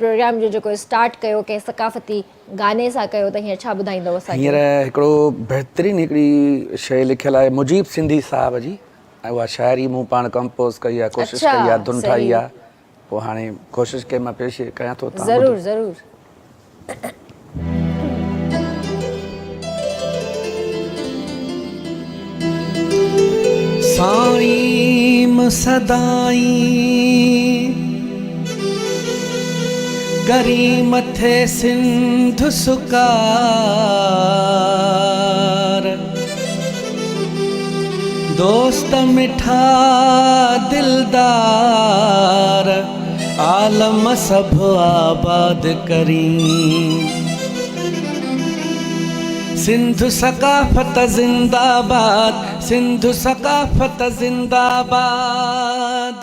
Programme जो start कयो कंहिं सकाफ़ती गाने सां कयो त हींअर छा ॿुधाईंदव असांखे? हींअर हिकिड़ो बहितरीनु हिकिड़ी शइ लिखियलु आहे मुजीब सिंधी साहब जी, ऐं उहा शाइरी मूं पाण कंपोज़ कई आहे, कोशिशि कई आहे, धुन ठाही आहे। पोइ हाणे कोशिशि कई मां पेश कयां थो। ज़रूरु ज़रूरु। साईं सदाई गरी मथे सिंधु सुकार, दोस्त मिठा दिलदार, आलम सब आबाद करी। सिंधु सकाफत जिंदाबाद, सिंधु सकाफत जिंदाबाद।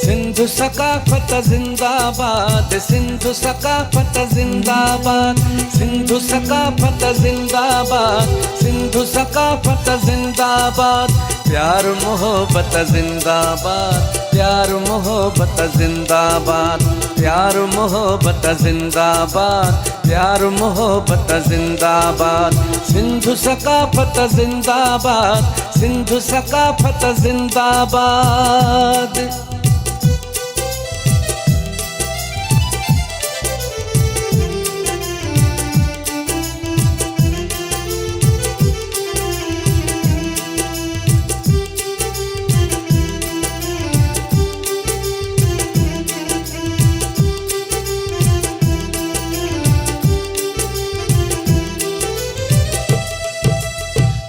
सिंधु सकाफत जिंदाबाद, सिंधु सकाफत जिंदाबाद, सिंधु सकाफत जिंदाबाद, सिंधु सकाफत जिंदाबाद। प्यार मोहब्बत जिंदाबाद, प्यार मोहब्बत जिंदाबाद, प्यार मोहब्बत जिंदाबाद, प्यार मोहब्बत जिंदाबाद। सिंधु सकाफत जिंदाबाद, सिंधु सकाफत जिंदाबाद।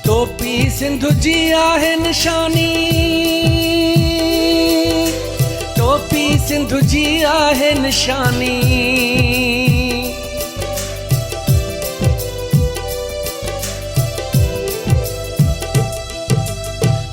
टोपी सिंधु जी आहे निशानी, टोपी सिंधु जी आहे निशानी।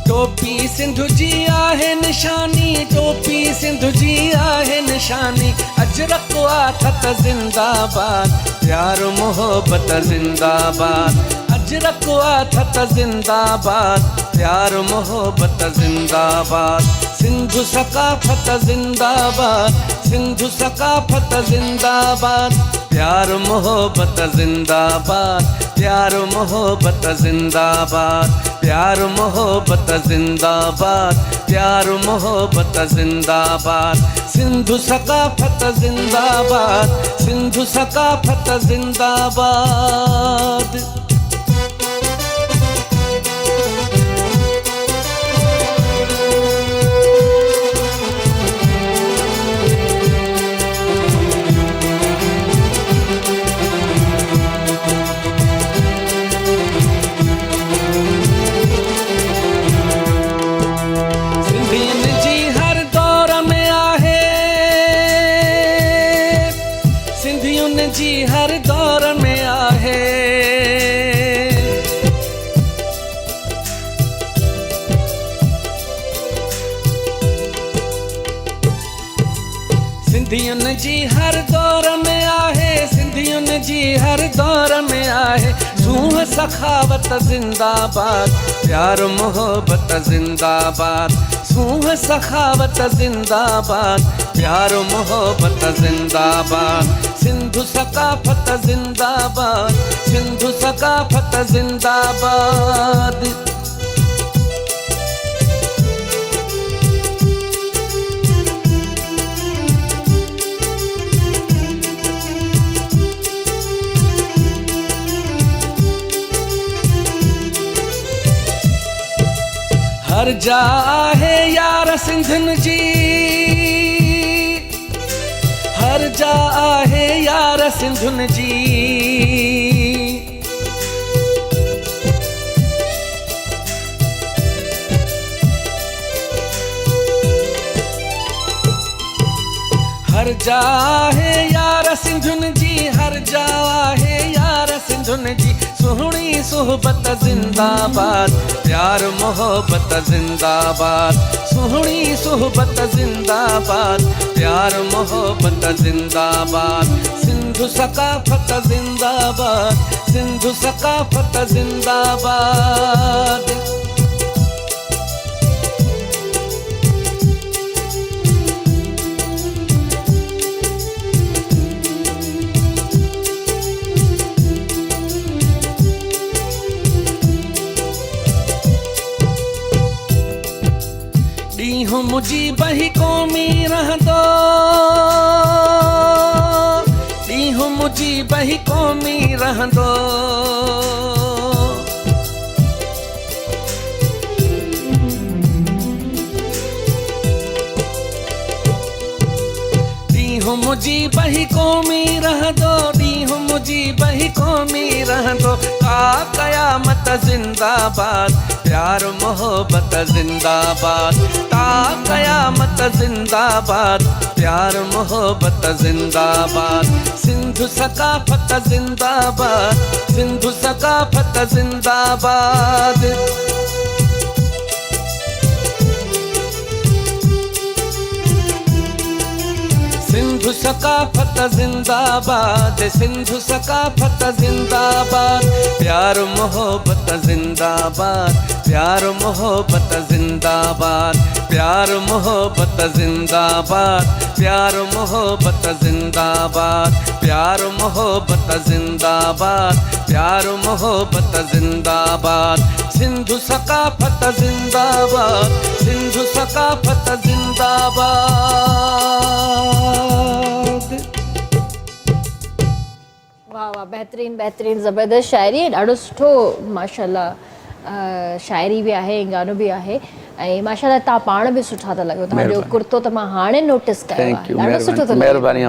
टोपी सिंधु जी आहे निशानी, टोपी सिंधु जी आहे निशानी। अजरक आथत जिंदाबाद, प्यार मोहब्बत जिंदाबाद। अजरक आथत जिंदाबाद, प्यार मोहब्बत जिंदाबाद। सिंधु सकाफत जिंदाबाद, सिंधु सकाफत जिंदाबाद। प्यार मोहब्बत जिंदाबाद, प्यार मोहब्बत जिंदाबाद, प्यार मोहब्बत जिंदाबाद, प्यार मोहब्बत जिंदाबाद। सिंधु सकाफत जिंदाबाद, सिंधु सकाफत जिंदाबाद। जी हर दौर में आहे, सिंधियुनि जी हर दौर में आहे, सिंधियुनि जी हर दौर में आहे। सूह सखावत जिंदाबाद, प्यार मोहब्बत जिंदाबाद। सूह सखावत जिंदाबाद, प्यार मोहब्बत जिंदाबाद। सिंधु सकाफत जिंदाबाद, सिंधु सकाफत जिंदाबाद। हर जा है यार सिंधन जी, हर जा है यार सिंधुन जी। हर जा है यार सिंधुन जी, हर जा है यार सिंधुन जी। सुहणी सोहबत जिंदाबाद, प्यार मोहब्बत जिंदाबाद। सुहणी सोहबत जिंदाबाद, प्यार मोहब्बत जिंदाबाद। सिंधु सकाफ़त ज़िंदाबाद, सिंधु सकाफ़त ज़िंदाबाद। ॾींहुं मुजीब ही क़ौमी रहंदो, ॾींहुं मुजीब ही क़ौमी रहंदो। ॾींहुं मुजीब ही क़ौमी रहंदो, ॾींहुं मुजीब ही क़ौमी रहंदो। का क़यामत ज़िंदाबाद, प्यार मोहब्बत ज़िंदाबाद। ता क़यामत ज़िंदाबाद, प्यार मोहब्बत ज़िंदाबाद। सिंधु सकाफ़त ज़िंदाबाद, सिंधु सकाफ़त ज़िंदाबाद। सिंधु सकाफ़त ज़िंदाबाद, सिंधु सकाफ़त ज़िंदाबाद। प्यार मोहब्बत ज़िंदाबाद, प्यार मोहब्बत ज़िंदाबाद। प्यार मोहब्बत ज़िंदाबाद, प्यार मोहब्बत ज़िंदाबाद। प्यार मोहब्बत ज़िंदाबाद, प्यार मोहब्बत ज़िंदाबाद। सिंधु सकाफ़त ज़िंदाबाद, सिंधु सकाफ़त ज़िंदाबाद। वाह वाह, बहितरीन बहितरीन, ज़बरदस्त शाइरी, ॾाढो सुठो माशाल्लाह शाइरी बि आहे, गानो बि आहे। ऐं माशाल्लाह तव्हां पाण बि सुठा था लॻो, तव्हांजो कुर्तो त मां हाणे नोटिस कयो आहे, ॾाढो सुठो थो लॻे। महिरबानी,